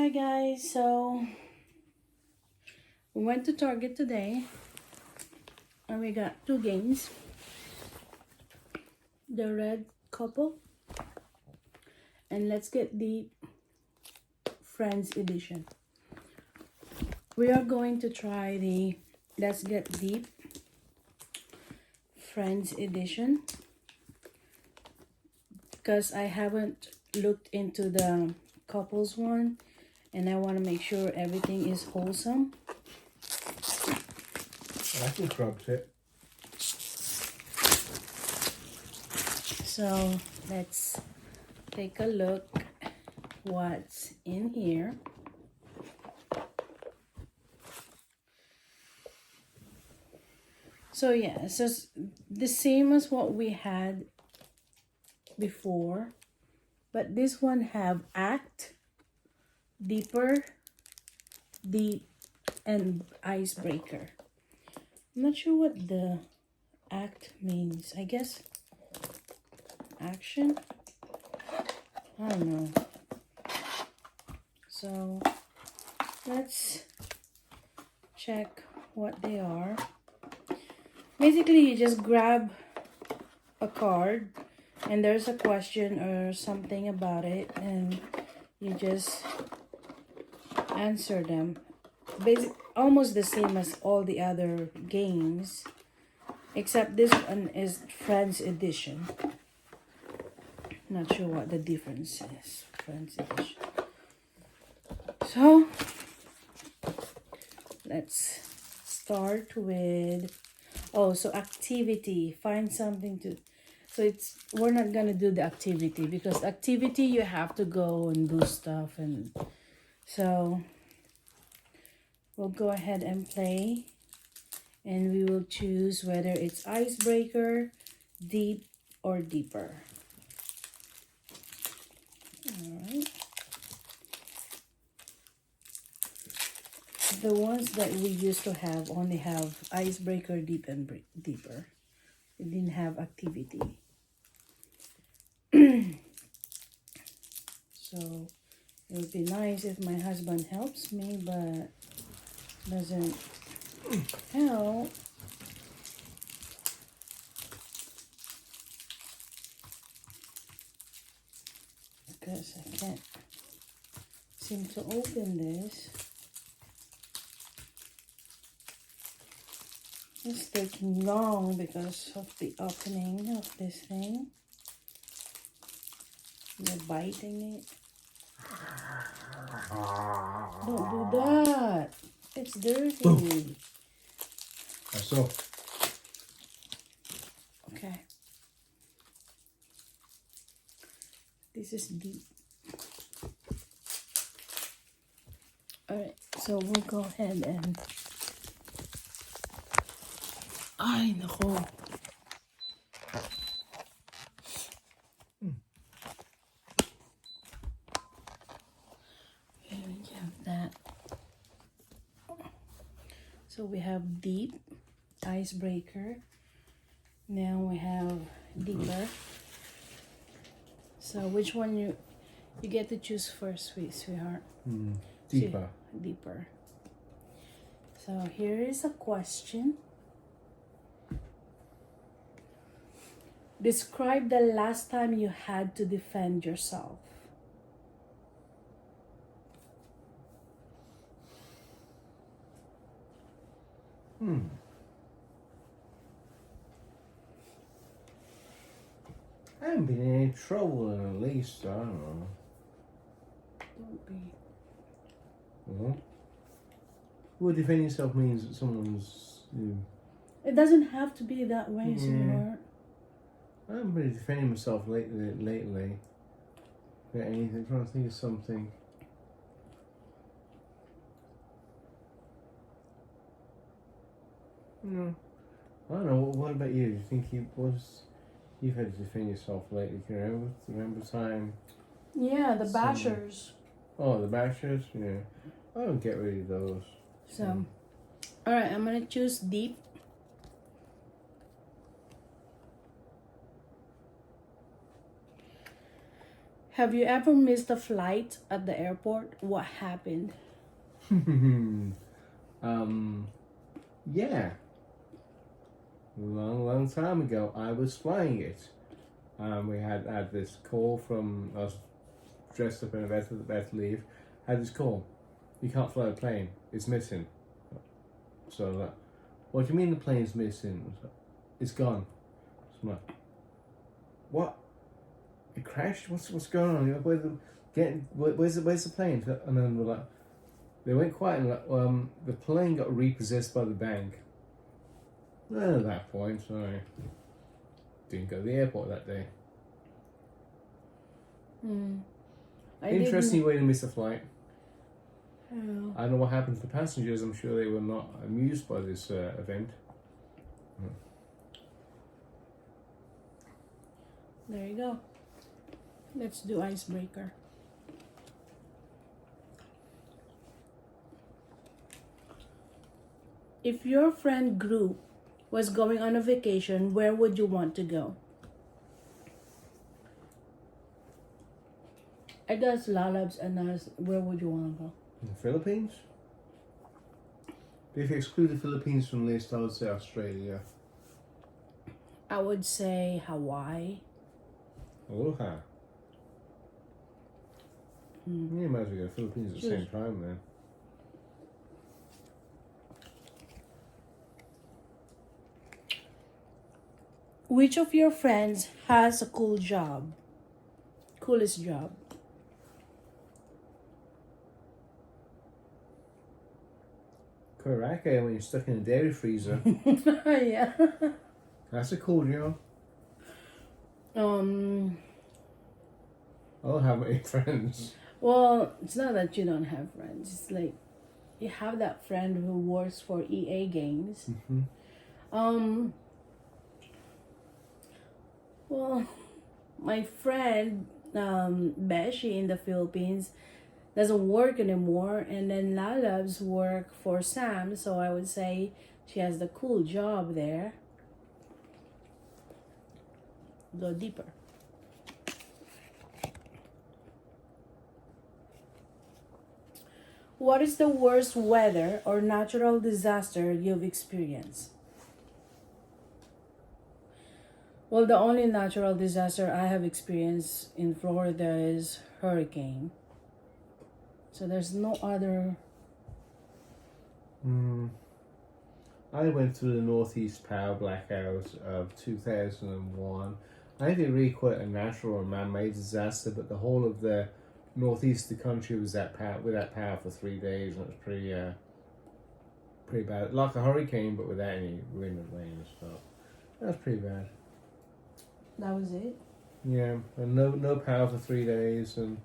Hi guys, so we went to Target today and we got two games. The red couple and let's get the Friends edition. We are going to try the Let's Get Deep Friends edition because I haven't looked into the couples one and I want to make sure everything is wholesome. I can corrupt it. So let's take a look what's in here. So yeah, it's just the same as what we had before, but this one have act, deeper, deep, and icebreaker. I'm not sure what the act means. I guess action. I don't know. So let's check what they are. Basically, you just grab a card and there's a question or something about it and you just answer them. Almost the same as all the other games, except this one is Friends edition. Not sure what the difference is. Friends edition. So let's start with so activity. Find something to. So we're not gonna do the activity because activity you have to go and do stuff, and so we'll go ahead and play, and we will choose whether it's icebreaker, deep, or deeper. All right. The ones that we used to have only have icebreaker, deep, and deeper. It didn't have activity. So it would be nice if my husband helps me, but doesn't help. Because I can't seem to open this. It's taking long because of the opening of this thing. You're biting it. Don't do that. It's dirty. That's all. Okay. This is deep. Alright, so we'll go ahead and... Ay, nako. Here we have that. So we have deep, icebreaker. Now we have deeper. So which one you get to choose first, sweetheart? Deeper. So, deeper. So here is a question. Describe the last time you had to defend yourself. I haven't been in any trouble in at least, I don't know. Don't be. Well, defend yourself means that someone's... It doesn't have to be that way, sweetheart. I haven't really defended myself lately. About anything. I'm trying to think of something. No. I don't know. What about you? Do you think you've had to defend yourself lately? Can you remember time? Yeah, the bashers. Oh, the bashers? Yeah. I don't get rid of those. So, alright, I'm gonna choose deep. Have you ever missed a flight at the airport? What happened? Yeah. Long time ago, I was flying it. We had this call from, I was dressed up in about to leave, had this call. You can't fly the plane. It's missing. So, what do you mean the plane's missing? It's gone. So I'm like, what? It crashed? What's going on? Where's the plane? And then we're like, they went quiet and like, the plane got repossessed by the bank. And at that point, I didn't go to the airport that day. Interesting way to miss a flight. Oh. I don't know what happened to the passengers. I'm sure they were not amused by this event. There you go. Let's do icebreaker. If your friend group was going on a vacation, where would you want to go? I guess Lalabs and us, where would you want to go? In the Philippines? If you exclude the Philippines from the list, I would say Australia. I would say Hawaii. Aloha. You might as well go to the Philippines at the same time then. Which of your friends has a cool job? Coolest job? Karake when you're stuck in a dairy freezer. Yeah. That's a cool job. I don't have any friends. Well, it's not that you don't have friends. It's like you have that friend who works for EA Games. Well, my friend Beshi in the Philippines doesn't work anymore, and then Lalabs work for Sam, so I would say she has the cool job there. Go deeper. What is the worst weather or natural disaster you've experienced? Well, the only natural disaster I have experienced in Florida is hurricane. So there's no other. I went through the Northeast power blackout of 2001. I think it really quite a natural or man-made disaster, but the whole of the northeast of the country was without power for 3 days, and it was pretty bad. Like a hurricane, but without any wind and rain and stuff. That was pretty bad. That was it? Yeah, and no power for 3 days, and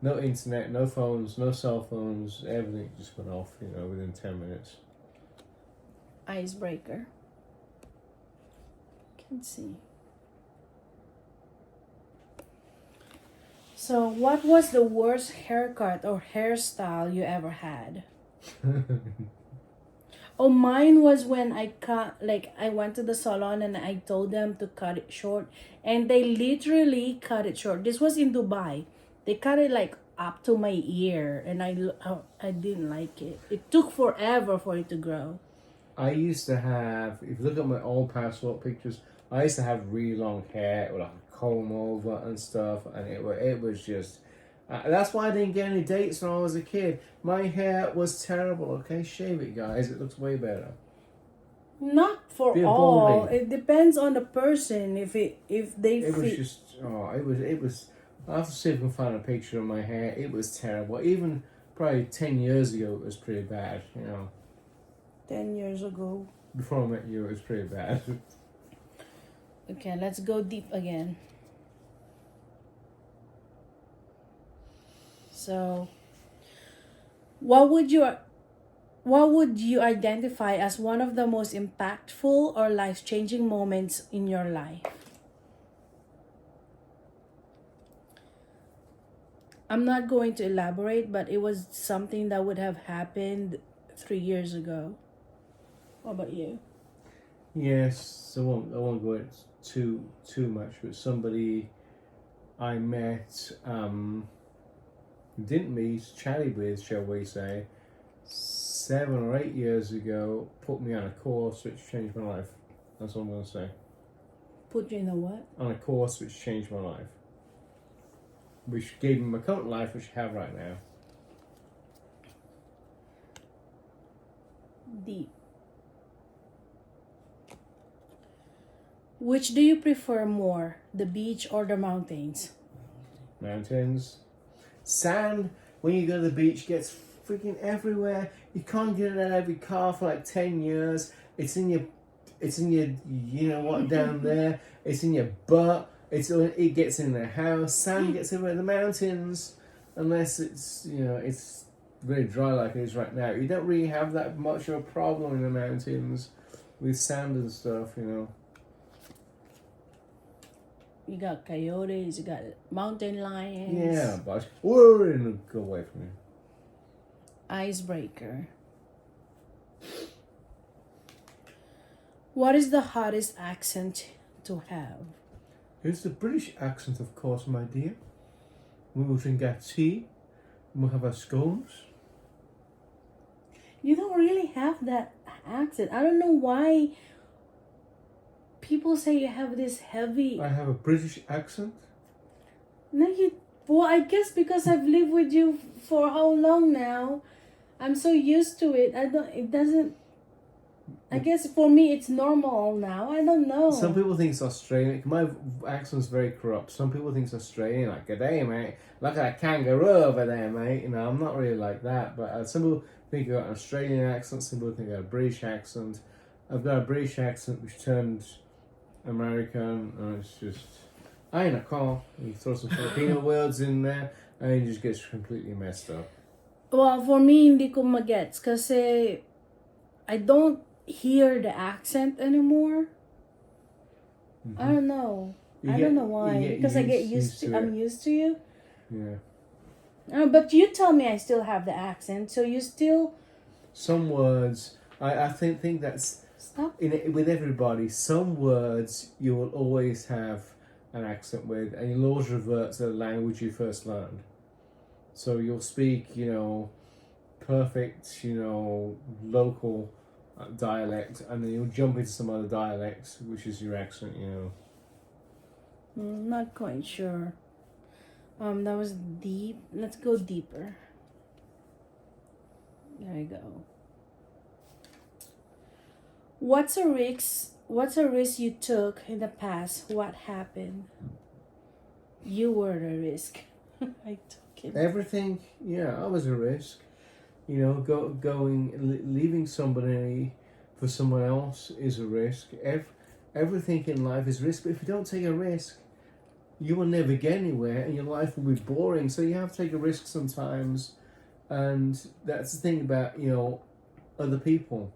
no internet, no phones, no cell phones. Everything just went off, within 10 minutes. Icebreaker. Can see. So, what was the worst haircut or hairstyle you ever had? Oh, mine was when I went to the salon and I told them to cut it short, and they literally cut it short. This was in Dubai. They cut it like up to my ear, and I didn't like it. It took forever for it to grow. I used to have, if you look at my old passport pictures, I used to have really long hair with like a comb over and stuff, and it was just. That's why I didn't get any dates when I was a kid. My hair was terrible. Okay, shave it, guys. It looks way better. Not for all. It depends on the person. If they It fit. was just. It was. I have to see if I can find a picture of my hair. It was terrible. Even probably 10 years ago, it was pretty bad. 10 years ago. Before I met you, it was pretty bad. Okay, let's go deep again. So, what would you identify as one of the most impactful or life-changing moments in your life? I'm not going to elaborate, but it was something that would have happened 3 years ago. What about you? Yes, I won't go into too much, but somebody I met, didn't meet, chatted with, shall we say, 7 or 8 years ago, put me on a course which changed my life. That's what I'm going to say. Put you in a what? On a course which changed my life. Which gave me my current life, which I have right now. Deep. Which do you prefer more, the beach or the mountains? Mountains. Sand, when you go to the beach, gets freaking everywhere. You can't get it out of your car for like 10 years. It's in your, you know what, down there. It's in your butt. It gets in the house. Sand gets everywhere. The mountains, unless it's, you know, it's very dry like it is right now, you don't really have that much of a problem in the mountains with sand and stuff, you know. You got coyotes, you got mountain lions. Yeah, but go away from me. Icebreaker. What is the hottest accent to have? It's the British accent, of course, my dear. We will drink our tea. We'll have our scones. You don't really have that accent. I don't know why people say you have this heavy. I have a British accent. No, well, I guess because I've lived with you for how long now, I'm so used to it. It doesn't. I guess for me it's normal now. I don't know. Some people think it's Australian. My accent's very corrupt. Some people think it's Australian. Like, good day, mate. Look at that kangaroo over there, mate. You know, I'm not really like that. But some people think I got an Australian accent. Some people think I got a British accent. I've got a British accent which turned American, and it's just, I ain't a call. You throw some Filipino words in there, and it just gets completely messed up. Well, for me, hindi ko magets kasi I don't hear the accent anymore. Mm-hmm. I don't know. I don't know why. Because I get used to I'm used to you. Yeah. But you tell me I still have the accent, so you still. Some words, I think that's. Stop. With everybody, some words you will always have an accent with, and you'll always revert to the language you first learned. So you'll speak, you know, perfect, you know, local dialect, and then you'll jump into some other dialects, which is your accent, you know. Not quite sure. That was deep. Let's go deeper. There you go. What's a risk you took in the past? What happened? You were the risk. I took it. Everything, yeah, I was a risk. You know, leaving somebody for someone else is a risk. Everything in life is risk, but if you don't take a risk, you will never get anywhere, and your life will be boring. So you have to take a risk sometimes, and that's the thing about, you know, other people.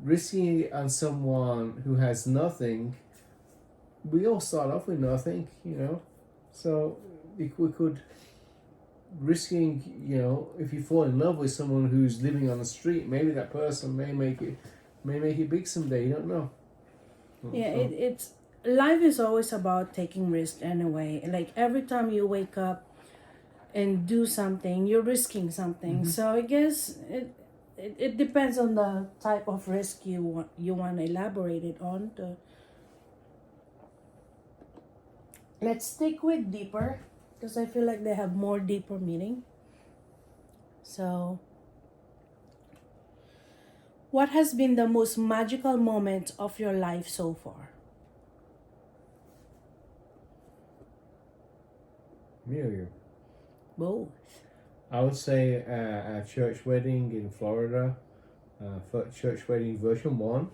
Risking it on someone who has nothing, we all start off with nothing, you know. So we could risking, you know, if you fall in love with someone who's living on the street, maybe that person may make it big someday. You don't know. Yeah, so. It's life is always about taking risks anyway. Like every time you wake up and do something, you're risking something. Mm-hmm. So I guess it depends on the type of risk you want to elaborate it on. Let's stick with deeper, because I feel like they have more deeper meaning. So, what has been the most magical moment of your life so far? Me or you? Both. I would say a church wedding in Florida, church wedding version 1,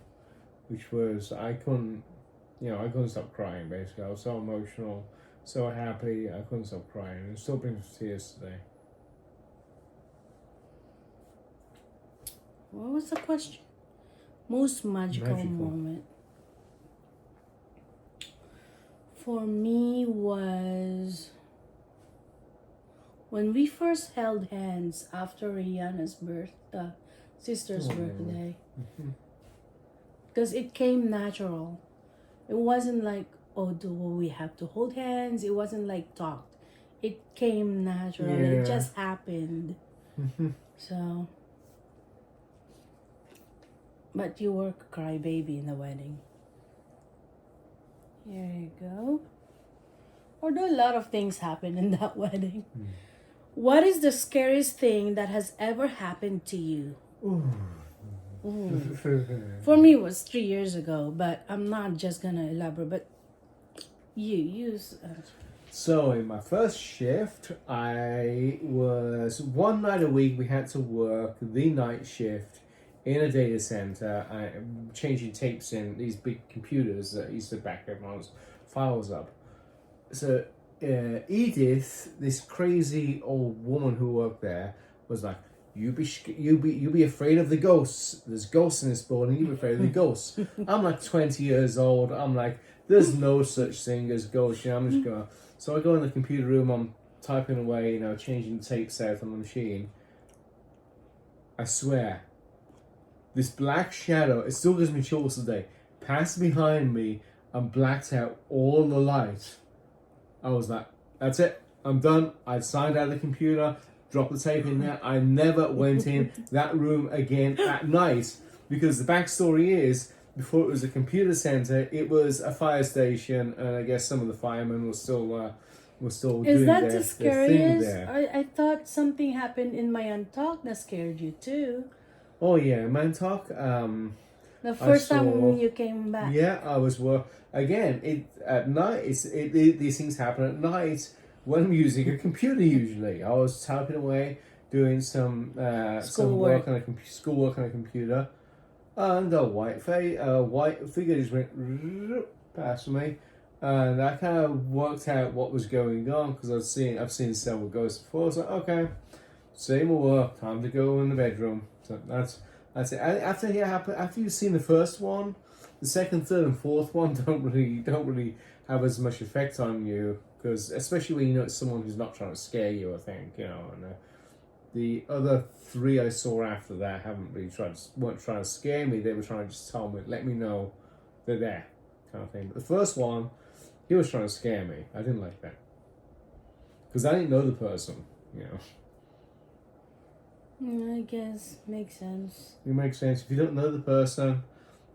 which was, I couldn't stop crying basically. I was so emotional, so happy, I couldn't stop crying. It still brings tears today. What was the question? Most magical moment. For me was when we first held hands after Rihanna's sister's birthday. Because it came natural. It wasn't like oh, do we have to hold hands? It wasn't like talked. It came naturally. It Yeah. just happened. So, but you were a crybaby in the wedding. Here you go. Although a lot of things happened in that wedding. What is the scariest thing that has ever happened to you? Ooh. For me, it was 3 years ago, but I'm not just gonna elaborate. But you use. So in my first shift, I was one night a week. We had to work the night shift in a data center, changing tapes in these big computers that used to back everyone's files up. So Edith, this crazy old woman who worked there, was like, you be afraid of the ghosts. There's ghosts in this building. You be afraid of the ghosts. I'm like 20 years old. I'm like, there's no such thing as ghosts. I'm just gonna. So I go in the computer room. I'm typing away, changing the tapes out on the machine. I swear, this black shadow. It still gives me chills today. Passed behind me and blacked out all the light. I was like, that's it. I'm done. I signed out of the computer. Drop the tape in there. I never went in that room again at night, because the backstory is, before it was a computer center, it was a fire station, and I guess some of the firemen were still doing Is that their the thing scariest? there. I thought something happened in my talk that scared you too. Oh yeah, Mantalk. The first saw- time you came back. Yeah, I was again. At night. These things happen at night when I'm using a computer. Usually, I was typing away, doing some Schoolwork. schoolwork on a computer, and a white figure just went past me, and I kind of worked out what was going on, because I've seen several ghosts before. So okay, same will work. Time to go in the bedroom. So that's it. And after you've seen the first one, the second, third, and fourth one don't really have as much effect on you, because especially when it's someone who's not trying to scare you. I think and the other three I saw after that weren't trying to scare me. They were trying to just tell me, let me know they're there, kind of thing. But the first one, he was trying to scare me. I didn't like that, because I didn't know the person. I guess makes sense. It makes sense. If you don't know the person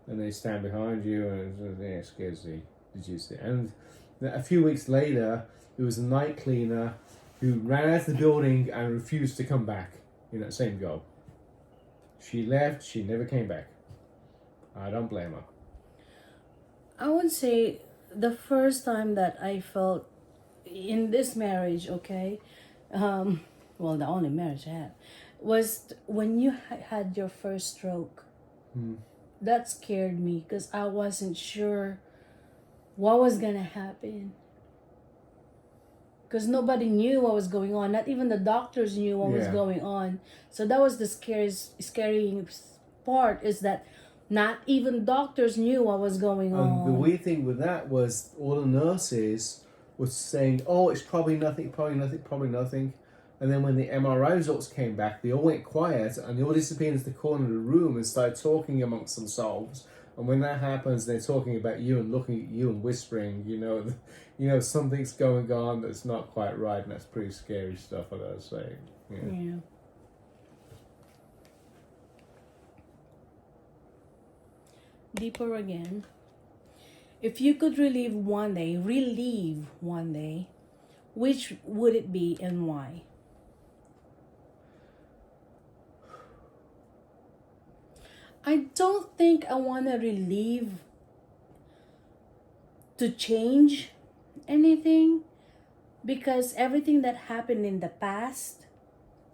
and they stand behind you, and it scares the juice. And a few weeks later, there was a night cleaner who ran out of the building and refused to come back in that same job. She left. She never came back. I don't blame her. I would say the first time that I felt in this marriage, okay, well, the only marriage I had, was when you had your first stroke. That scared me, because I wasn't sure what was gonna happen, because nobody knew what was going on. Not even the doctors knew what was going on. So that was the scary part, is that not even doctors knew what was going on. The weird thing with that was all the nurses were saying, "Oh, it's probably nothing, probably nothing, probably nothing." And then when the MRI results came back, they all went quiet and they all disappeared into the corner of the room and started talking amongst themselves. And when that happens, they're talking about you and looking at you and whispering, something's going on that's not quite right, and that's pretty scary stuff, I gotta say. Yeah. Deeper again. If you could relive one day, which would it be and why? I don't think I want to relive to change anything, because everything that happened in the past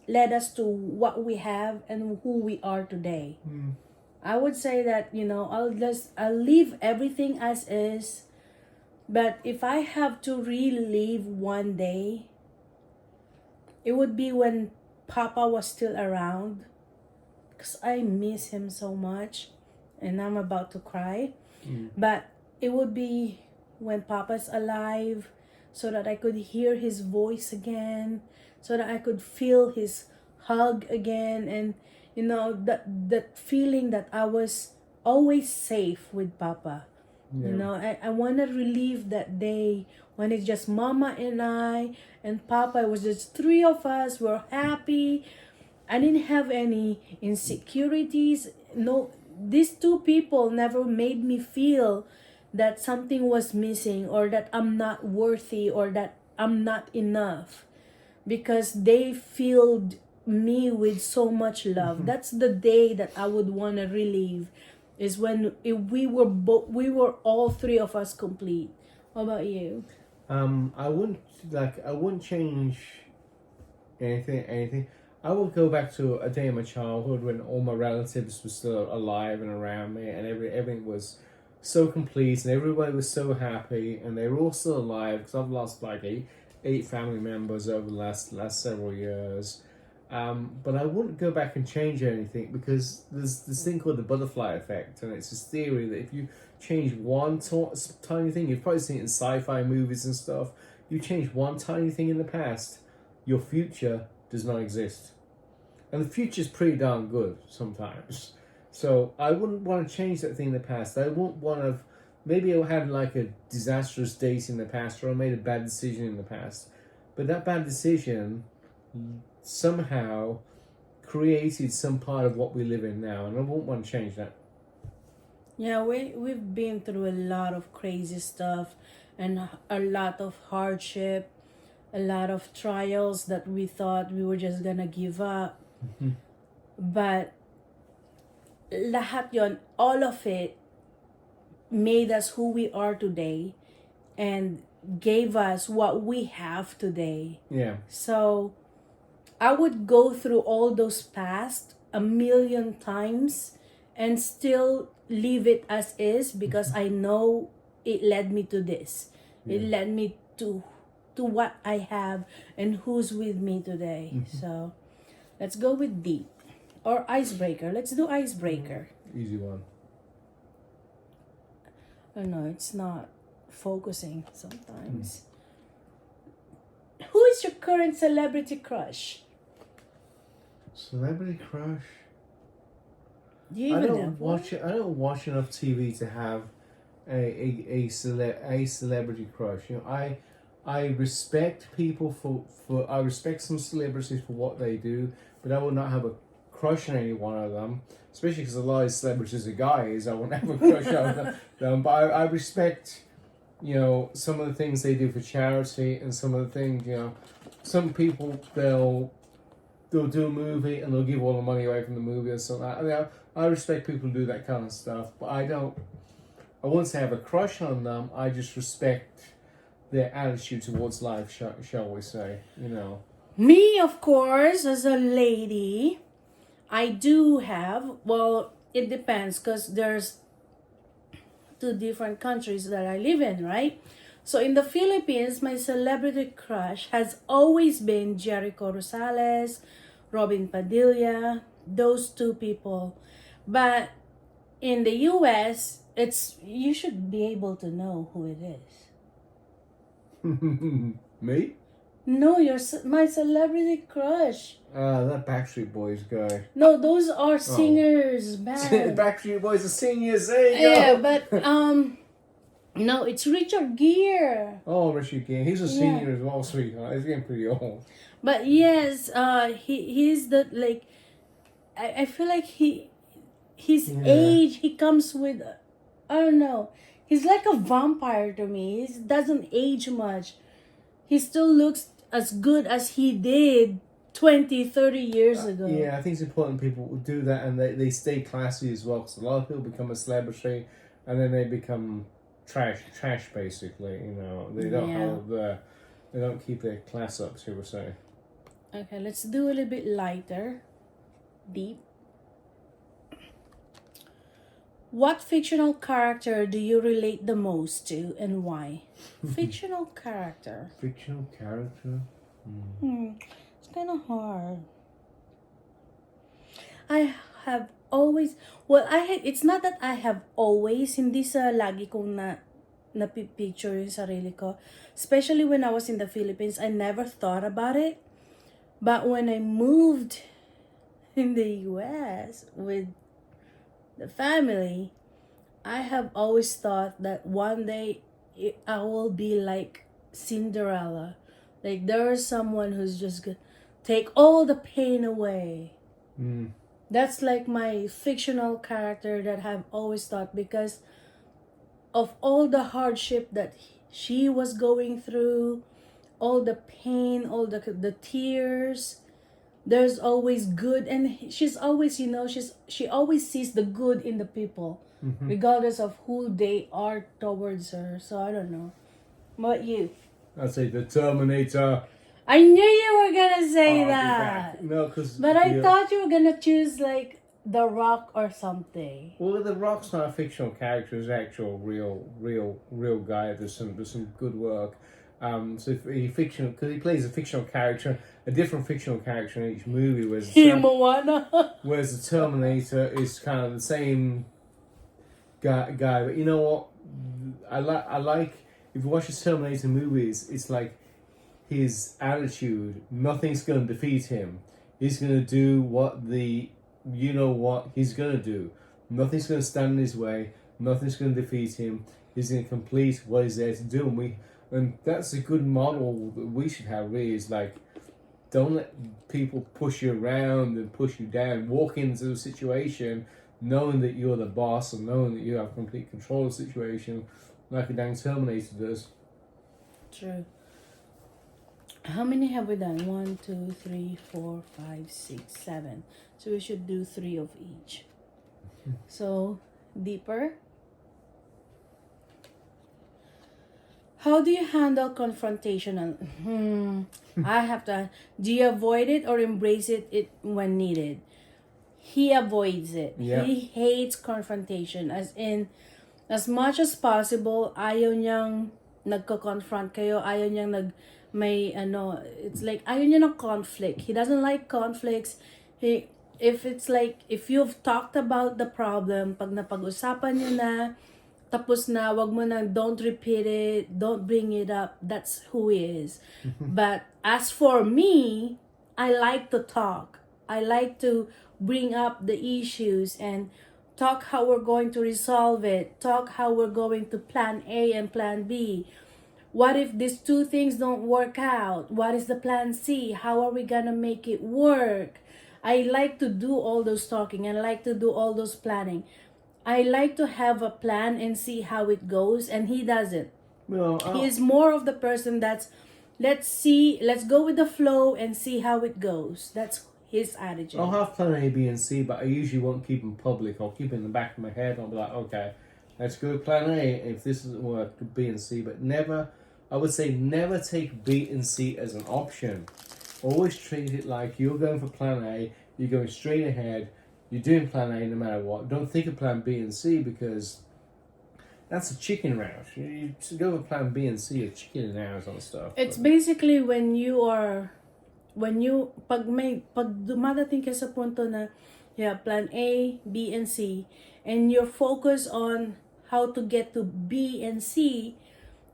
led us to what we have and who we are today. I would say that, I'll leave everything as is. But if I have to relive one day, it would be when Papa was still around, because I miss him so much, and I'm about to cry. But it would be when Papa's alive, so that I could hear his voice again, so that I could feel his hug again, and that feeling that I was always safe with Papa. You know, I want to relive that day when it's just Mama and I and Papa. It was just three of us. We're happy. I didn't have any insecurities. No, these two people never made me feel that something was missing or that I'm not worthy or that I'm not enough, because they filled me with so much love. That's the day that I would want to relive, is when we were all three of us complete. How about you? I wouldn't change anything. I would go back to a day in my childhood when all my relatives were still alive and around me, and everything was so complete, and everybody was so happy, and they were all still alive. Because I've lost like eight family members over the last several years. But I wouldn't go back and change anything, because there's this thing called the butterfly effect, and it's this theory that if you change one tiny thing, you've probably seen it in sci-fi movies and stuff. You change one tiny thing in the past, your future does not exist. And the future's pretty darn good sometimes. So I wouldn't want to change that thing in the past. I wouldn't want to. Maybe I had like a disastrous date in the past, or I made a bad decision in the past. But that bad decision somehow created some part of what we live in now, and I won't want to change that. Yeah, we've been through a lot of crazy stuff and a lot of hardship, a lot of trials that we thought we were just gonna give up. But lahat yon, all of it made us who we are today and gave us what we have today. Yeah. So I would go through all those past a million times and still leave it as is, because I know it led me to this. It led me to what I have and who's with me today. So let's go with deep or icebreaker. Let's do icebreaker. Easy one. Oh no, it's not focusing sometimes. Who is your current celebrity crush? Celebrity crush? Do you even have one? I don't watch enough TV to have a celebrity crush. You know, I respect people for I respect some celebrities for what they do, but I will not have a crush on any one of them. Especially because a lot of celebrities are guys, I won't have a crush on them. But I respect, you know, some of the things they do for charity, and some of the things, you know, some people they'll do a movie and they'll give all the money away from the movie or something. I mean, I respect people who do that kind of stuff, but I wouldn't say I have a crush on them. I just respect their attitude towards life, shall we say, you know. Me, of course, as a lady, I do have, well, it depends, because there's two different countries that I live in, right? So in the Philippines, my celebrity crush has always been Jericho Rosales, Robin Padilla, those two people. But in the US, you should be able to know who it is. Me? No, my celebrity crush. That Backstreet Boys guy. No, those are singers, man. Backstreet Boys are singers, there you Yeah, go. but no, it's Richard Gere. Oh, Richard Gere. He's a senior as well, sweetheart. He's getting pretty old. But yes, he's the, like, I feel like his age, he comes with, I don't know, he's like a vampire to me. He doesn't age much. He still looks as good as he did 20, 30 years ago. Yeah, I think it's important people do that, and they stay classy as well, because a lot of people become a celebrity and then they become trash basically, you know. They don't they don't keep their class up, shall we say. Okay, let's do a little bit lighter. Deep. What fictional character do you relate the most to, and why? Fictional character. Fictional character? It's kind of hard. I have always, well, it's not that I have always, hindi sa lagi kong napipicture yung sarili ko. Especially when I was in the Philippines, I never thought about it. But when I moved in the US with the family, I have always thought that one day I will be like Cinderella. Like there is someone who's just gonna take all the pain away. Mm. That's like my fictional character that I've always thought, because of all the hardship that she was going through, all the pain, all the tears. There's always good, and she's always, she always sees the good in the people, regardless of who they are towards her. So I don't know. What you? I'd say the Terminator. I knew you were gonna say I'll be that. back. No, because. But I thought you were gonna choose like The Rock or something. Well, the Rock's not a fictional character; he's an actual, real guy. There's some good work. So if he fictional, because he plays a fictional character, a different fictional character in each movie. Moana. Whereas the Terminator is kind of the same guy. But you know what? I like if you watch the Terminator movies, it's like his attitude. Nothing's going to defeat him. He's going to do what he's going to do. Nothing's going to stand in his way. Nothing's going to defeat him. He's going to complete what he's there to do. And that's a good model that we should have, really, is like, don't let people push you around and push you down. Walk into a situation knowing that you're the boss and knowing that you have complete control of the situation, like a dang Terminator does. True. How many have we done? 1, 2, 3, 4, 5, 6, 7. So we should do 3 of each. So, deeper. How do you handle confrontation? I have to. Do you avoid it or embrace it when needed? He avoids it. Yeah. He hates confrontation. As much as possible, ayaw niyang nagko-confront kayo. Ayaw niyang it's like, ayaw niya ng conflict. He doesn't like conflicts. If you've talked about the problem, pag napag-usapan niyo na, tapos na, wag mo na, don't repeat it, don't bring it up. That's who he is. But as for me, I like to talk. I like to bring up the issues and talk how we're going to resolve it. Talk how we're going to plan A and plan B. What if these two things don't work out? What is the plan C? How are we gonna make it work? I like to do all those talking. I like to do all those planning. I like to have a plan and see how it goes, and he doesn't. Well, He is more of the person that's, let's go with the flow and see how it goes. That's his attitude. I'll have plan A, B, and C, but I usually won't keep them public. I'll keep it in the back of my head. I'll be like, okay, let's go with plan A. If this doesn't work, B and C, but never. I would say never take B and C as an option. Always treat it like you're going for plan A. You're going straight ahead. You're doing plan A no matter what. Don't think of plan B and C, because that's a chicken route. You go with plan B and C, you're chicken out on stuff. It's basically when pag dumadating ka sa punto na, plan A, B, and C, and you're focused on how to get to B and C,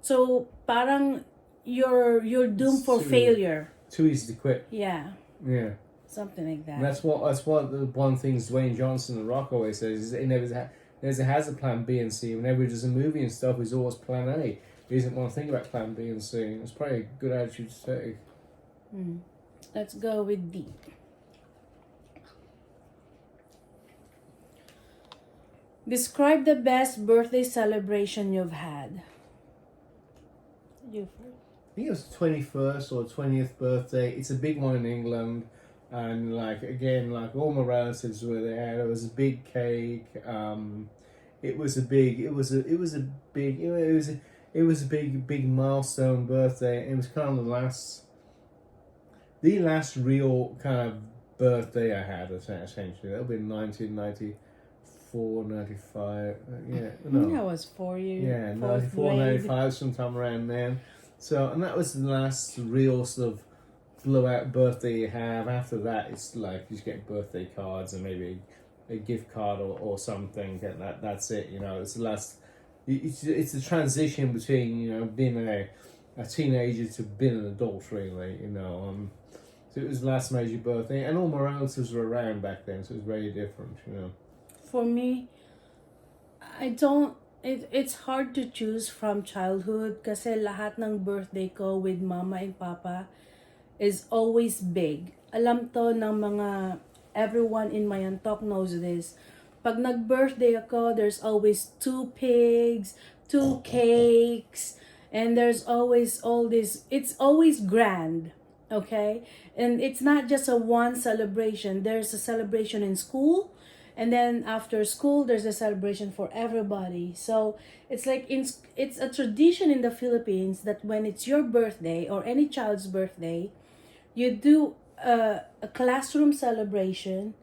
so parang you're doomed for failure. Too easy to quit. Yeah. Yeah. Something like that. And that's what the one thing Dwayne Johnson, The Rock, always says, is he never has a plan B and C. Whenever he does a movie and stuff, he's always plan A. He doesn't want to think about plan B and C. It's probably a good attitude to take. Let's go with D. Describe the best birthday celebration you've had. You first. I think it was 21st or 20th birthday. It's a big one in England. And all my relatives were there. It was a big cake. It was a big milestone birthday. It was kind of the last real kind of birthday I had, essentially. That would be 1994, 95. Yeah, no. That was 4 years. Yeah, 94, 95, sometime around then. So, and that was the last real sort of blowout birthday you have. After that, it's like you just get birthday cards and maybe a gift card or something, and that's it. It's the last. It's the transition between being a teenager to being an adult, really. So it was the last major birthday, and all my relatives were around back then, so it was very different. For me, I don't, it's hard to choose from childhood kasi lahat ng birthday ko with mama and papa is always big. Alam to ng mga, everyone in my talk knows this. Pag nag-birthday ako, there's always 2 pigs, 2 cakes, and there's always all this, it's always grand. Okay? And it's not just a one celebration. There's a celebration in school, and then after school there's a celebration for everybody. So it's like it's a tradition in the Philippines that when it's your birthday or any child's birthday, you do a classroom celebration,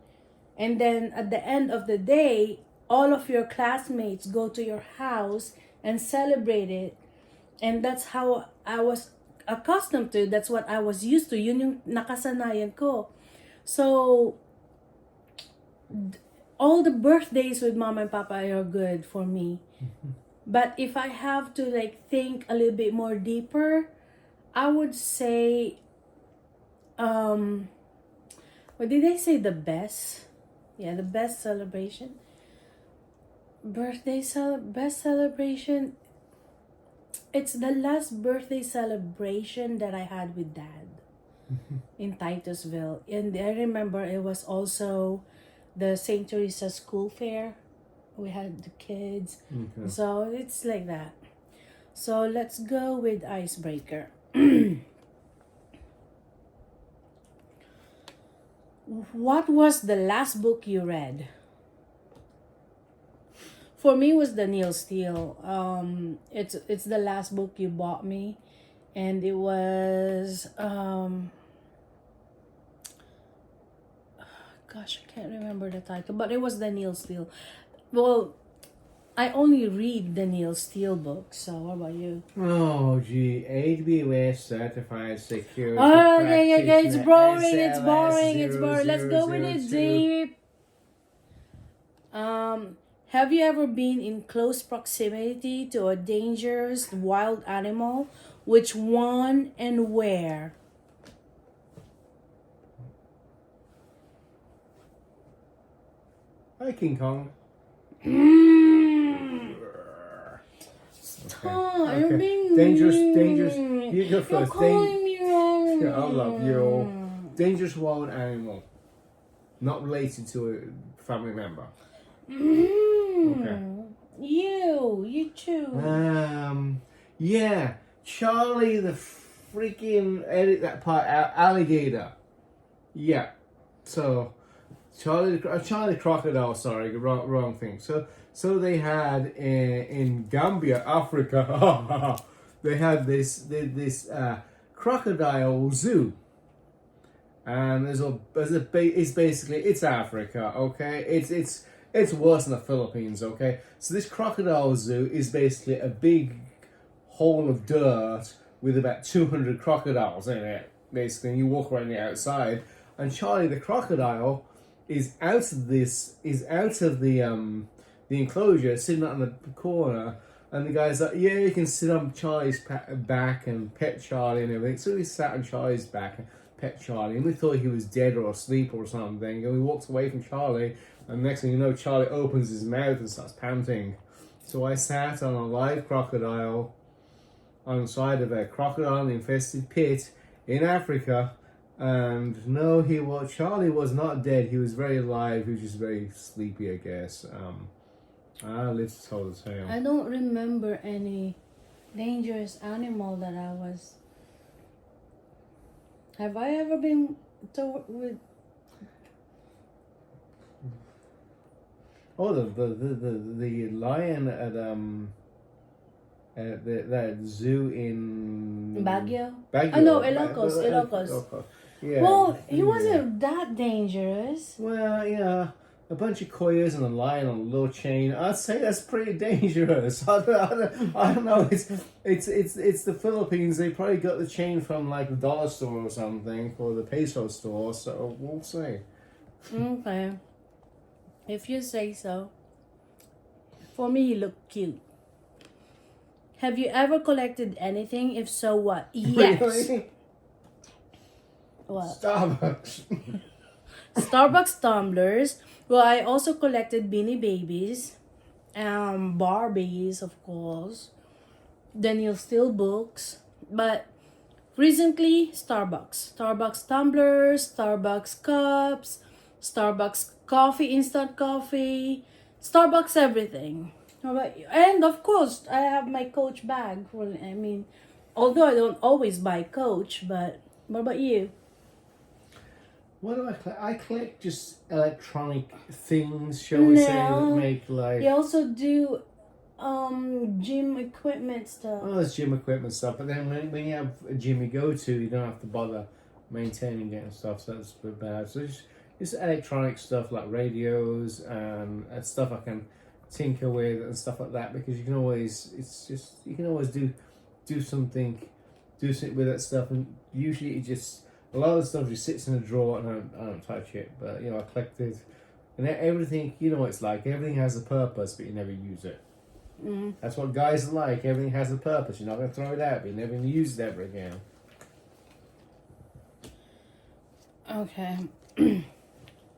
and then at the end of the day all of your classmates go to your house and celebrate it. And that's how I was accustomed to, that's what I was used to, yun yung nakasanayan ko. So all the birthdays with mom and papa are good for me. But if I have to like think a little bit more deeper, I would say what did they say, the best? Yeah, the best celebration. Best celebration. It's the last birthday celebration that I had with dad in Titusville. And I remember it was also the St. Teresa School Fair. We had the kids. Okay. So it's like that. So let's go with icebreaker. What was the last book you read? For me, it was the Neil Steele. It's the last book you bought me, and it was gosh, I can't remember the title, but it was the Neil Steele. Well, I only read the Neil Steele books. So what about you? Oh, gee, AWS certified security. Oh, yeah. It's boring. It's SLS boring. It's boring. Let's go with it 0002. deep. Have you ever been in close proximity to a dangerous wild animal? Which one and where? Hi, King Kong. Stop! You're being Dangerous. mean. You go You're first. calling me wrong. Yeah, I love you. Dangerous wild animal. Not related to a family member. Okay. You too. Yeah. Charlie the freaking edit that part alligator. Yeah. So Charlie the crocodile. Sorry, wrong thing. So they had in Gambia, Africa. They had this crocodile zoo. And it's basically it's Africa, okay? It's worse than the Philippines, okay? So this crocodile zoo is basically a big hole of dirt with about 200 crocodiles in it, basically. And you walk around the outside, and Charlie the crocodile is out of the enclosure, sitting out in the corner. And the guy's like, yeah, you can sit on Charlie's back and pet Charlie and everything. So he sat on Charlie's back and pet Charlie, and we thought he was dead or asleep or something. And we walked away from Charlie, and next thing you know, Charlie opens his mouth and starts panting. So I sat on a live crocodile on the side of a crocodile-infested pit in Africa, and no, Charlie was not dead. He was very alive. He was just very sleepy, I guess. Let's tell the tale. I don't remember any dangerous animal that I was. Have I ever been with? Oh, the lion at that zoo in Baguio? Baguio. Oh no, Ilocos. Yeah. Well, he wasn't that dangerous. Well, yeah, a bunch of coyotes and a lion on a little chain. I'd say that's pretty dangerous. I don't know. It's the Philippines. They probably got the chain from like the dollar store or something, or the peso store. So we'll see. Okay. If you say so. For me, he looked cute. Have you ever collected anything? If so, what? Yes. Really? What? Starbucks. Starbucks tumblers. Well, I also collected Beanie Babies. Barbies, of course. Then you'll steal books. But recently, Starbucks tumblers, Starbucks cups, Starbucks coffee, instant coffee, Starbucks everything. How about you? And of course, I have my Coach bag. Although I don't always buy Coach, but what about you? What do I collect? I collect just electronic things, shall we say, that No. make life. You also do gym equipment stuff. Oh, there's gym equipment stuff, but then when you have a gym you go to, you don't have to bother maintaining it and stuff, so that's a bit bad. So just electronic stuff like radios and stuff I can tinker with and stuff like that, because you can always do something with that stuff, and usually it just, a lot of the stuff just sits in a drawer and I don't touch it. But I collected, and everything, you know what it's like, everything has a purpose but you never use it. That's what guys are like. Everything has a purpose. You're not going to throw it out, but you're never going to use it ever again. Okay.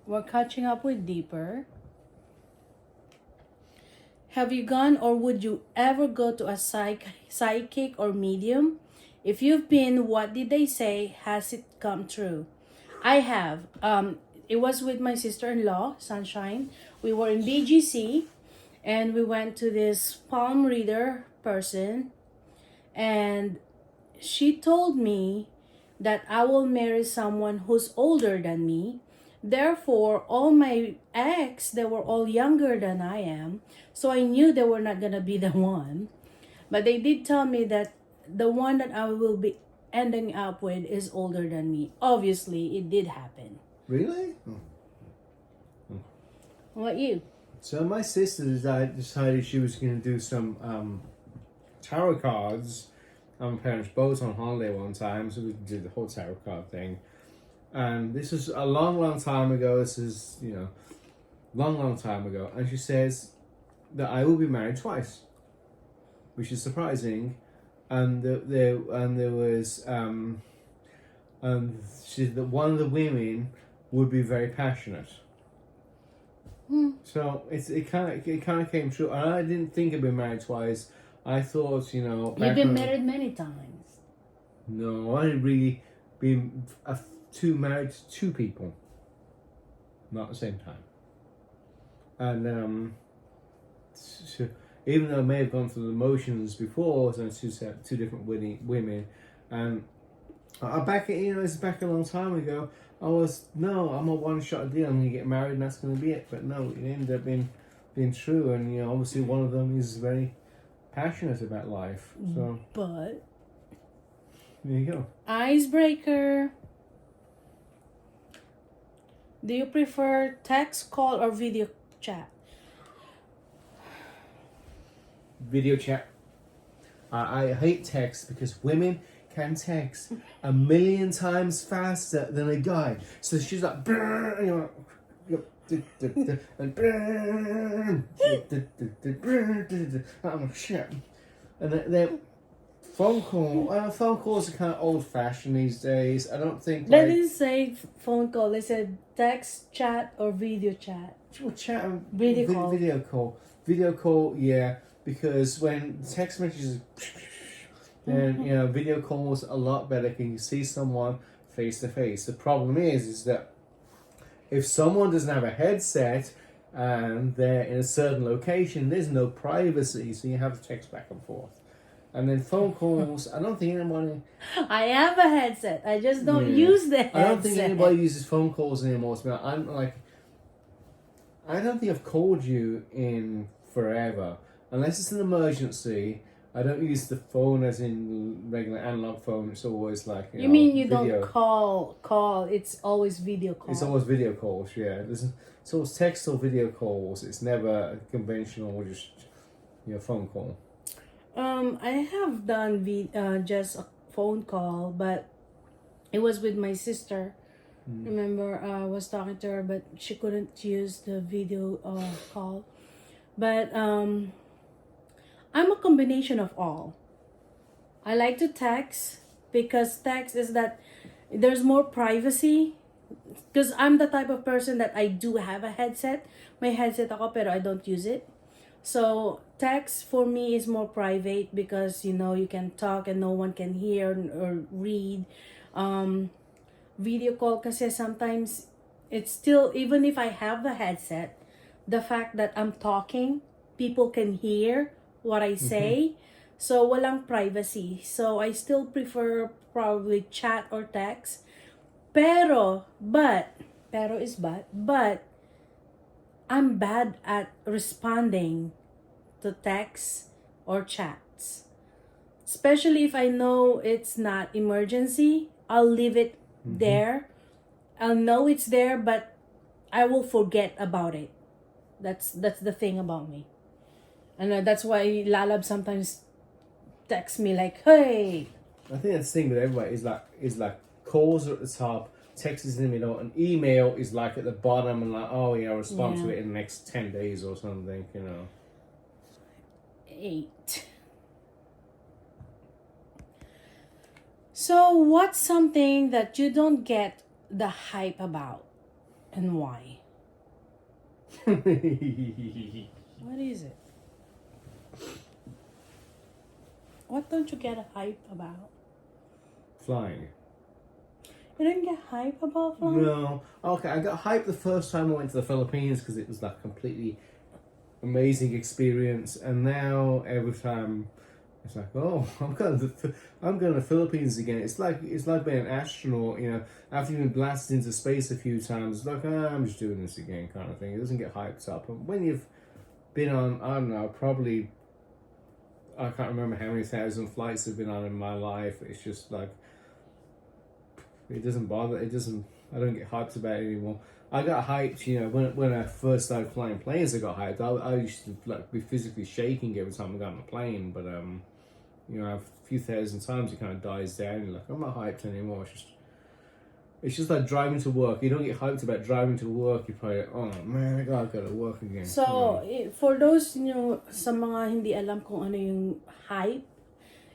We're catching up with deeper. Have you gone or would you ever go to a psychic or medium? If you've been, what did they say? Has it come true? I have. It was with my sister-in-law, Sunshine. We were in BGC. And we went to this palm reader person, and she told me that I will marry someone who's older than me. Therefore, all my ex, they were all younger than I am. So I knew they were not going to be the one. But they did tell me that the one that I will be ending up with is older than me. Obviously, it did happen. Really? What about you? So my sister decided she was going to do some tarot cards. My parents both on holiday one time, so we did the whole tarot card thing. And this was a long time ago. This is, long time ago. And she says that I will be married twice, which is surprising. And there was and she said that one of the women would be very passionate. So it kind of came true, and I didn't think I'd been married twice. I thought, You've been married many times. No, I didn't really been married to two people, not at the same time. And so even though I may have gone through the motions before, so two different women, and it's back a long time ago. I'm a one-shot deal. I'm going to get married and that's going to be it. But no, it ended up being true. And, obviously one of them is very passionate about life. So, but there you go. Icebreaker. Do you prefer text, call, or video chat? Video chat. I hate text because women can text 1,000,000 times faster than a guy. So she's like, and I'm shit. And then phone calls are kind of old fashioned these days. I don't think. They didn't say phone call. They said text, chat, or video chat. Well, chat and Video call. Video call, yeah. Because when text messages. And video calls a lot better. Can you see someone face to face? The problem is that if someone doesn't have a headset and they're in a certain location, there's no privacy, so you have to text back and forth. And then phone calls, I don't think anyone. I have a headset. I just don't use the headset. I don't think anybody uses phone calls anymore. I don't think I've called you in forever, unless it's an emergency. I don't use the phone as in regular analog phone. It's always like You mean you video. don't call? It's always video call. It's always video calls. Yeah, it's always text or video calls. It's never a conventional just phone call. I have done just a phone call, but it was with my sister. Remember, I was talking to her, but she couldn't use the video call. But I'm a combination of all. I like to text because text is that there's more privacy. Because I'm the type of person that I do have a headset. May headset ako pero I don't use it. So text for me is more private because you know you can talk and no one can hear or read. Um, Video call kasi sometimes it's still, even if I have the headset, the fact that I'm talking, people can hear what I say. So walang privacy. So I still prefer probably chat or text. Pero is but I'm bad at responding to texts or chats. Especially if I know it's not emergency, I'll leave it there. I'll know it's there, but I will forget about it. That's the thing about me. And that's why Lalab sometimes texts me like, "Hey." I think that's the thing with everybody is like calls are at the top, text is in the middle, and email is like at the bottom, and like, oh yeah, I'll respond to Yeah. it in the next 10 days or something, you know. 8. So, what's something that you don't get the hype about, and why? What is it? What don't you get a hype about? Flying. You didn't get hype about flying? No. Okay, I got hyped the first time I went to the Philippines because it was like completely amazing experience, and now every time it's like, oh, I'm going to the Philippines again. It's like being an astronaut, you know, after you've been blasted into space a few times. It's like, I'm just doing this again, kind of thing. It doesn't get hyped up. And when you've been on, I don't know, probably, I can't remember how many thousand flights I've been on in my life. It's just like, it doesn't bother. It doesn't. I don't get hyped about it anymore. I got hyped, you know, when I first started flying planes. I got hyped. I used to like be physically shaking every time I got on a plane. But you know, a few thousand times it kind of dies down. You're like, I'm not hyped anymore. It's just like driving to work. You don't get hyped about driving to work. You're probably like, oh man, I gotta work again. So, for those sa mga hindi alam kung ano yung hype,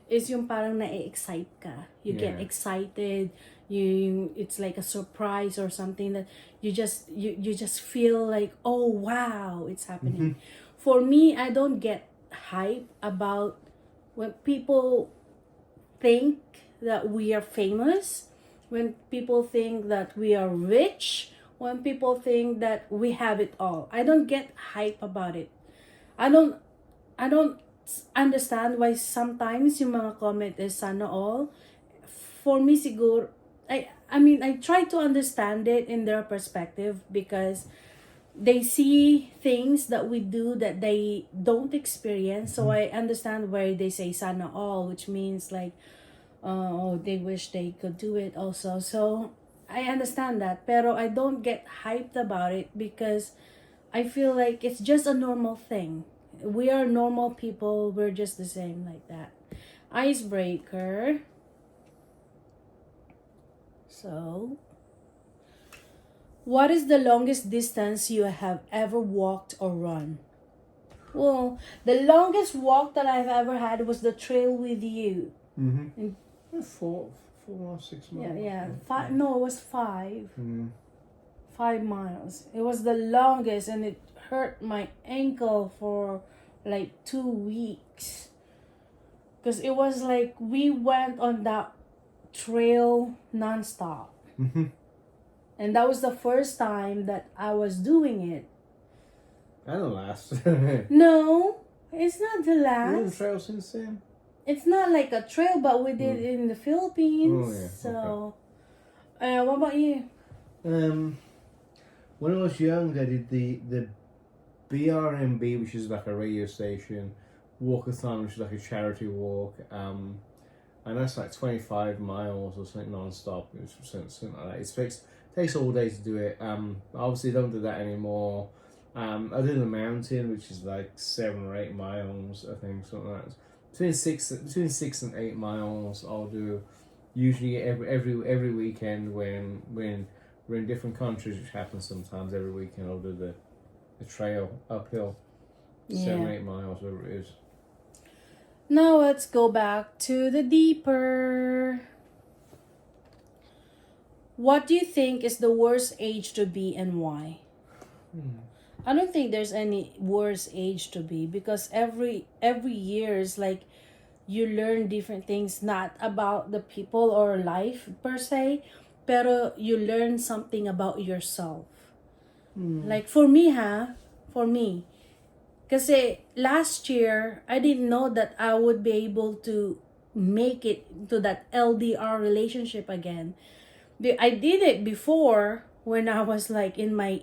is yung parang na-excite ka. You get excited. It's like a surprise or something that you just feel like, oh wow, it's happening. For me, I don't get hype about when people think that we are famous, when people think that we are rich, when people think that we have it all. I don't get hype about it. I don't understand why sometimes yung mga comment is sana all. For me siguro, I mean, I try to understand it in their perspective because they see things that we do that they don't experience. So I understand why they say sana all, which means like, oh, they wish they could do it also. So I understand that, pero I don't get hyped about it because I feel like it's just a normal thing. We are normal people. We're just the same like that. Icebreaker. So, what is the longest distance you have ever walked or run? Well, the longest walk that I've ever had was the trail with you. Mm-hmm. 4 or 6 miles. Yeah. No, it was 5. 5 miles. It was the longest, and it hurt my ankle for like 2 weeks. Because it was like we went on that trail nonstop. And that was the first time that I was doing it. That'll last. No, it's not the last. You on the trail since then? It's not like a trail, but we did it in the Philippines. Oh, yeah. So, what about you? When I was young, I did the BRMB, which is like a radio station, walkathon, which is like a charity walk, and that's like 25 miles or something non-stop. It's something like that. It takes all day to do it. Obviously don't do that anymore. I do the mountain, which is like 7 or 8 miles, I think, something like that. Between 6 and 8 miles, I'll do usually every weekend when we're in different countries, which happens sometimes. Every weekend I'll do the trail uphill, 7 or 8 miles, whatever it is. Now let's go back to the deeper. What do you think is the worst age to be and why? I don't think there's any worse age to be, because every year is like you learn different things, not about the people or life per se, pero you learn something about yourself. Like for me, for me, kasi last year I didn't know that I would be able to make it to that LDR relationship again. I did it before when I was like in my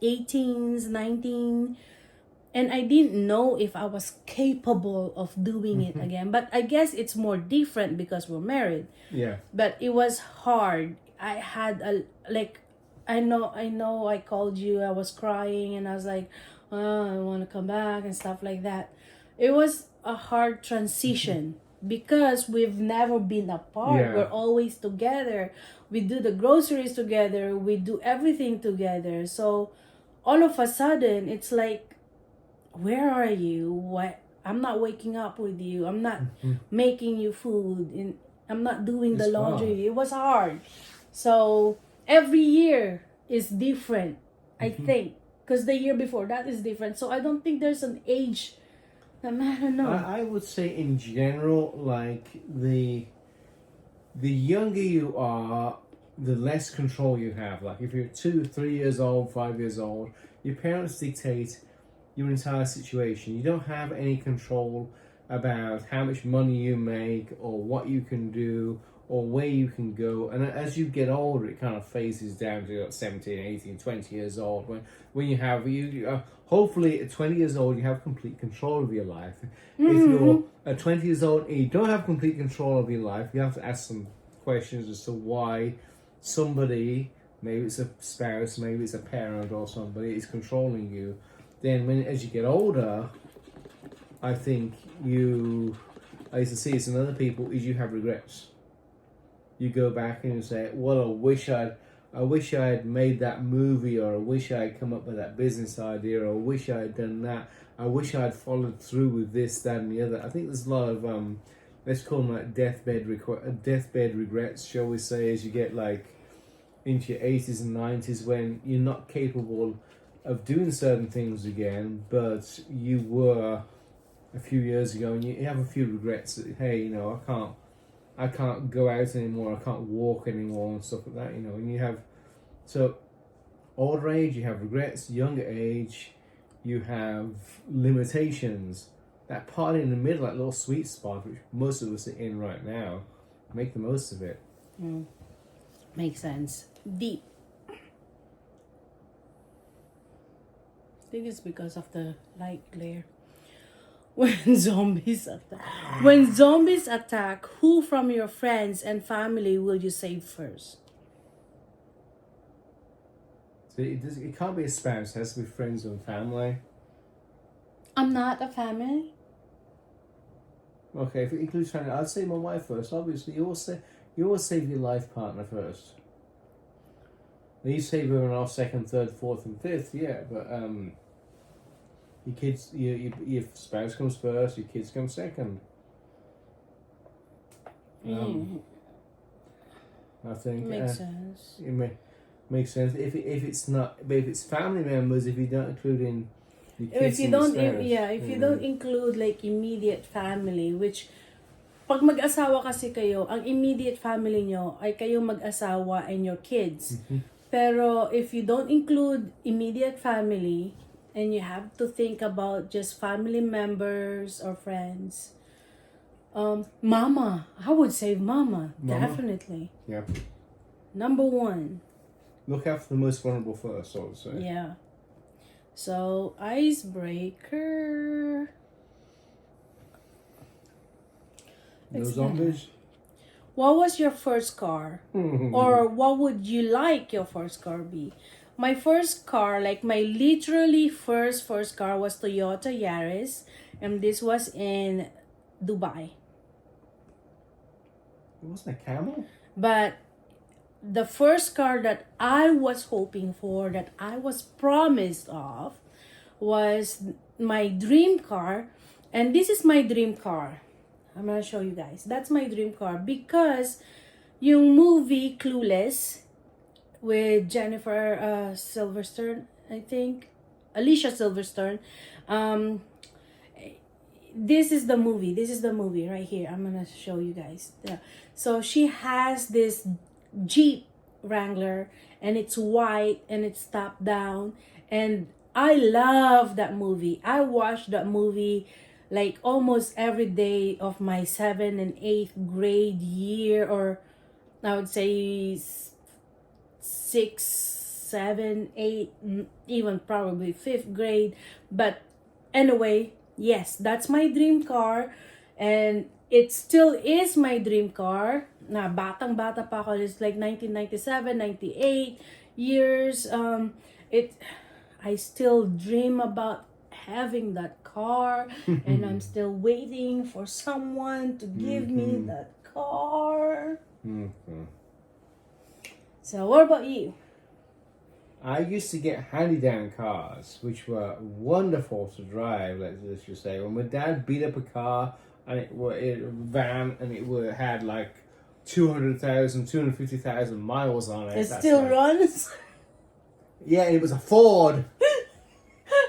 18s, 19, and I didn't know if I was capable of doing it again. But I guess it's more different because we're married. Yeah. But it was hard. I had a like I know I called you, I was crying and I was like, oh, I want to come back and stuff like that. It was a hard transition because we've never been apart. Yeah. We're always together. We do the groceries together, we do everything together. So all of a sudden it's like, where are you? What? I'm not waking up with you. I'm not making you food. And I'm not doing the It's laundry. hard. It was hard. So every year is different, I think. Because the year before that is different. So I don't think there's an age. I don't know. I would say in general, like the younger you are, the less control you have. Like if you're 2, 3 years old, 5 years old, your parents dictate your entire situation. You don't have any control about how much money you make or what you can do or where you can go. And as you get older, it kind of phases down to 17, 18, 20 years old when you have hopefully at 20 years old you have complete control of your life. If you're at 20 years old and you don't have complete control of your life, you have to ask some questions as to why somebody, maybe it's a spouse, maybe it's a parent or somebody, is controlling you. Then as you get older, I think I used to see this in other people, is you have regrets. You go back and you say, well, I wish I had made that movie, or I wish I had come up with that business idea, or I wish I had done that. I wish I had followed through with this, that, and the other. I think there's a lot of let's call them like deathbed regrets, shall we say, as you get like into your 80s and 90s, when you're not capable of doing certain things again, but you were a few years ago, and you have a few regrets that, hey, I can't go out anymore, I can't walk anymore and stuff like that, and you have, so older age, you have regrets, younger age, you have limitations. That part in the middle, that little sweet spot, which most of us are in right now, make the most of it. Makes sense. Deep. I think it's because of the light glare. When zombies attack, who from your friends and family will you save first? So it can't be a spouse, it has to be friends and family. I'm not a family. Okay, if it includes family, I'd say my wife first. Obviously, you always save your life partner first. You save her off second, third, fourth, and fifth, yeah, but your kids, your spouse comes first, your kids come second. I think Makes sense. It makes sense if it's not, but if it's family members, if you don't include in your kids, If you don't, if you don't include like immediate family, which pag mag-asawa kasi kayo, ang immediate family nyo ay kayong mag-asawa and your kids. Pero if you don't include immediate family, and you have to think about just family members or friends, mama, I would save mama. Definitely. Yeah. Number one. Look after the most vulnerable first, I would say. Yeah. So, icebreaker. No zombies? What was your first car? Or what would you like your first car be? My first car, like my literally first car was Toyota Yaris. And this was in Dubai. It wasn't a Camel? But the first car that I was hoping for, that I was promised of, was my dream car. And this is my dream car. I'm gonna show you guys. That's my dream car because yung movie Clueless with Jennifer Silverstone, I think. Alicia Silverstone. Um, this is the movie. This is the movie right here. I'm gonna show you guys. Yeah. So she has this Jeep Wrangler, and it's white and it's top down, and I love that movie. I watched that movie like almost every day of my 7th and 8th grade year, or I would say 6, 7, 8, even probably 5th grade. But anyway, yes, that's my dream car, and it still is my dream car. Na batang bata pa ako, it's like 1997, 98 years. It I still dream about having that car, and I'm still waiting for someone to give me that car. So what about you? I used to get hand-me-down cars, which were wonderful to drive. Let's just say, when my dad beat up a car and it a van, and it had like 200,000, 250,000 miles on it. It still runs. Yeah, it was a Ford.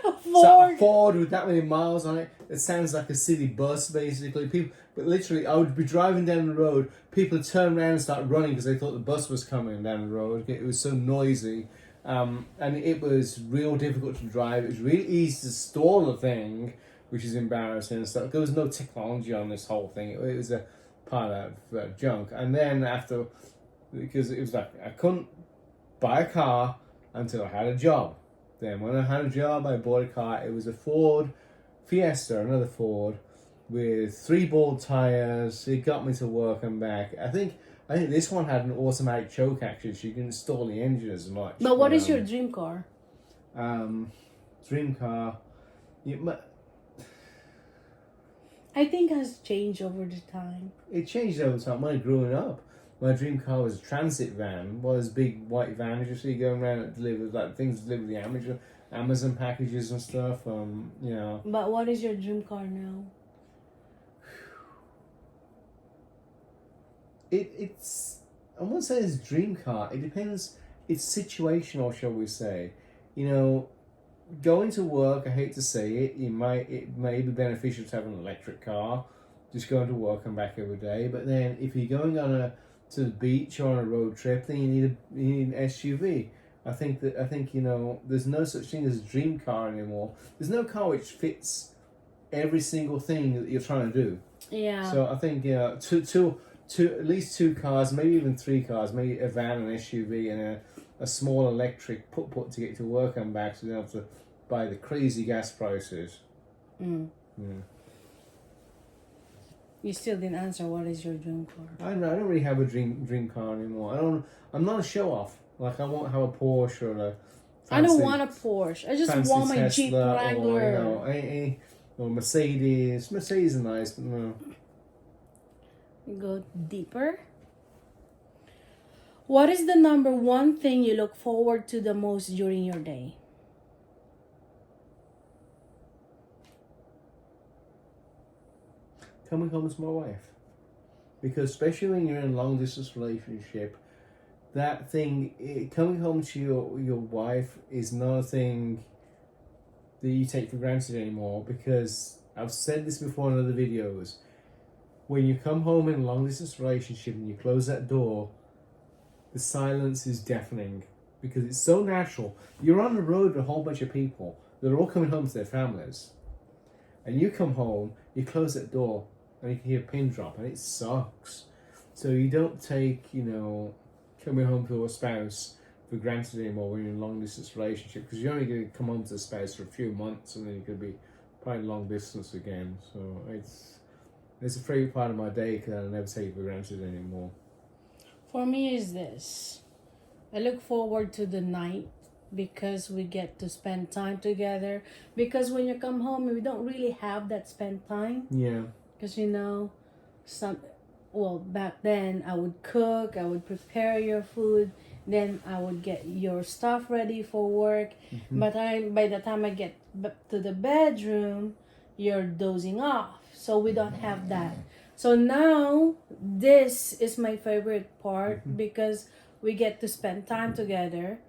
A So Ford. a Ford with that many miles on it. It sounds like a city bus, basically. But literally, I would be driving down the road. People would turn around and start running because they thought the bus was coming down the road. It was so noisy. And it was real difficult to drive. It was really easy to stall the thing, which is embarrassing and stuff. There was no technology on this whole thing. It was a pile of junk. And then after, because it was like, I couldn't buy a car until I had a job. Then when I had a job, I bought a car. It was a Ford Fiesta, another Ford, with 3 bald tires. It got me to work and back. I think this one had an automatic choke action, so you can install the engine as much. But what is your dream car? Dream car. I think has changed over the time. It changed over time. When I grew up, my dream car was a transit van. One of those big white vans you see going around that deliver things deliver the Amazon packages and stuff. But what is your dream car now? It's I won't say it's a dream car. It depends. It's situational, shall we say? Going to work. I hate to say it. It may be beneficial to have an electric car, just going to work and back every day. But then, if you're going to the beach or on a road trip, then you need an SUV. I think there's no such thing as a dream car anymore. There's no car which fits every single thing that you're trying to do. Yeah. So I think at least 2 cars, maybe even 3 cars, maybe a van, an SUV, and a small electric put to get to work and back, so you don't have to buy the crazy gas prices. You still didn't answer what is your dream car. I don't really have a dream car anymore. I'm not a show off. Like, I won't have a Porsche or a I don't want a Porsche. I just want my Jeep Wrangler. Or Mercedes. Mercedes is nice, but no. Go deeper. What is the number one thing you look forward to the most during your day? Coming home to my wife. Because especially when you're in a long distance relationship, that thing, coming home to your wife is not a thing that you take for granted anymore. Because I've said this before in other videos. When you come home in a long distance relationship and you close that door, the silence is deafening because it's so natural. You're on the road with a whole bunch of people that are all coming home to their families. And you come home, you close that door, and you can hear a pin drop, and it sucks. So you don't take, coming home to a spouse for granted anymore when you're in a long distance relationship, because you're only going to come home to the spouse for a few months, and then you're going to be probably long distance again. So it's a favorite part of my day because I never take it for granted anymore. For me is this. I look forward to the night because we get to spend time together. Because when you come home, we don't really have that spend time. Yeah. Because back then I would cook, I would prepare your food, then I would get your stuff ready for work. Mm-hmm. But by the time I get to the bedroom, you're dozing off. So we don't have that. So now this is my favorite part because we get to spend time together.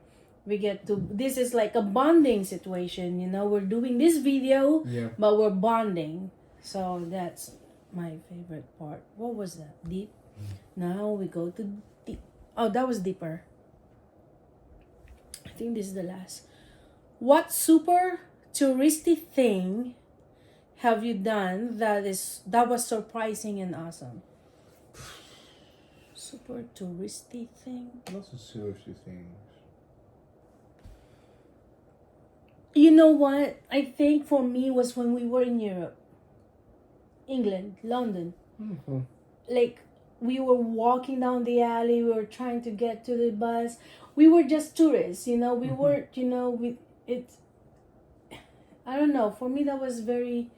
we get to, this is like a bonding situation, you know, we're doing this video, Yeah. but we're bonding. So that's my favorite part. What was that? Deep. Now we go to deep. Oh, that was deeper. I think this is the last. What super touristy thing have you done that was surprising and awesome? Super touristy thing. Lots of seriously things. You know what? I think for me was when we were in Europe, England, London. Mm-hmm. Like we were walking down the alley, we were trying to get to the bus. We were just tourists, you know. We weren't, you know, I don't know. For me, that was very.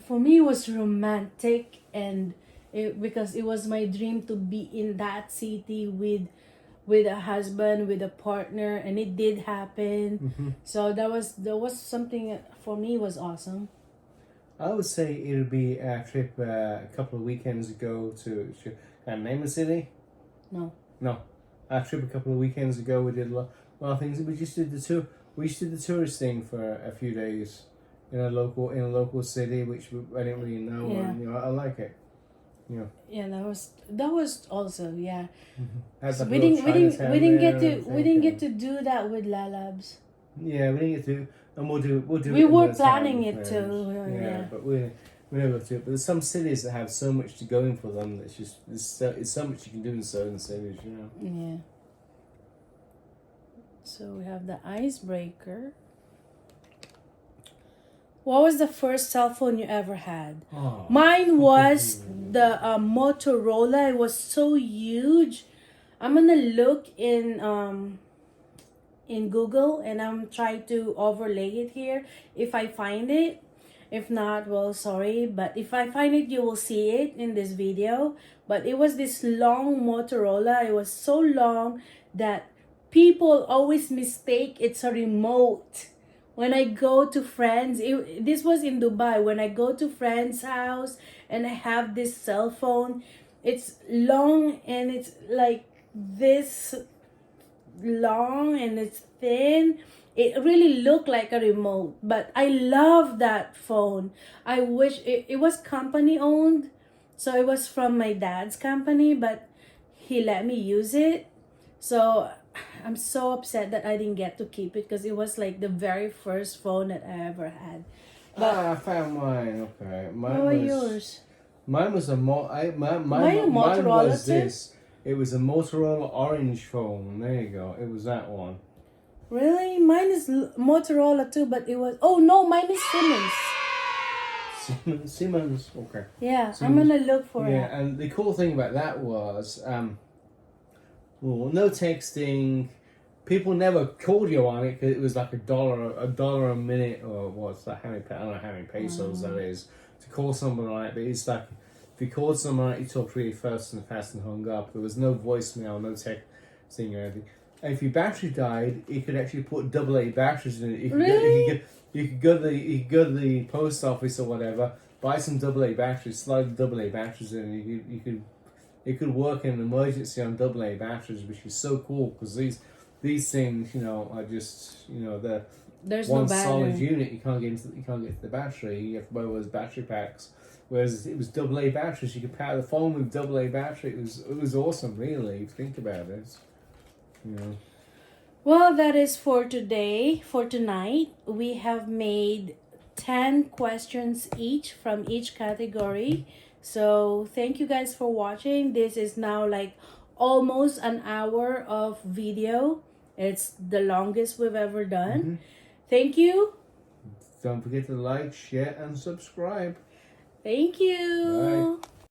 For me, it was romantic, and because it was my dream to be in that city with a husband, with a partner, and it did happen. Mm-hmm. So that was something for me was awesome. I would say it would be a trip a couple of weekends ago to name a city. No. A trip a couple of weekends ago. We did a lot of things. We just did the tour. We just did the tourist thing for a few days in a local city, which I didn't really know. Yeah. And, I like it. Yeah, that was also, yeah. Had So like we a little didn't get Chinatown to there we didn't and get to do that with Lalabs. Yeah, we didn't get to, and we'll do. We it were another time planning with it friends. too. Yeah. But we never got to it. But there's some cities that have so much to going for them. That's just it's so much you can do in certain cities. Yeah. So we have the icebreaker. What was the first cell phone you ever had? Oh. Mine was the Motorola. It was so huge. I'm gonna look in Google and I'm trying to overlay it here if I find it. If not, well, sorry. But if I find it, you will see it in this video. But it was this long Motorola. It was so long that people always mistake it's a remote. When I go to friends, this was in Dubai. When I go to friends' house and I have this cell phone, it's long and it's like this long and it's thin. It really looked like a remote, but I love that phone. I wish it was company owned, so it was from my dad's company, but he let me use it. So I'm so upset that I didn't get to keep it because it was like the very first phone that I ever had. But I found mine. Okay, mine what was were yours? Mine was a mine Motorola was too? this. It was a Motorola orange phone. There you go. It was that one. Really? Mine is Motorola too, but it was. Oh no, mine is Siemens. Siemens. Okay. Yeah, Siemens. I'm gonna look for it. Yeah, and the cool thing about that was, no texting. People never called you on it because it was like $1 a minute, or what's that? I don't know how many pesos that is to call someone on it. But it's like if you called someone on it, you talked really fast and hung up. There was no voicemail, no texting or anything. And if your battery died, you could actually put AA batteries in it. You could go to the post office or whatever, buy some AA batteries, slide the AA batteries in, and it could work in an emergency on AA batteries, which is so cool because these things, are just, There's one no battery. solid unit. You can't get to the battery. You have to buy those battery packs. Whereas it was AA batteries, you could power the phone with AA battery. It was awesome, really. If you think about it. Well, that is for today. For tonight, we have made 10 questions each from each category. So thank you guys for watching. This is now like almost an hour of video. It's the longest we've ever done. Thank you. Don't forget to like, share, and subscribe. Thank you. Bye.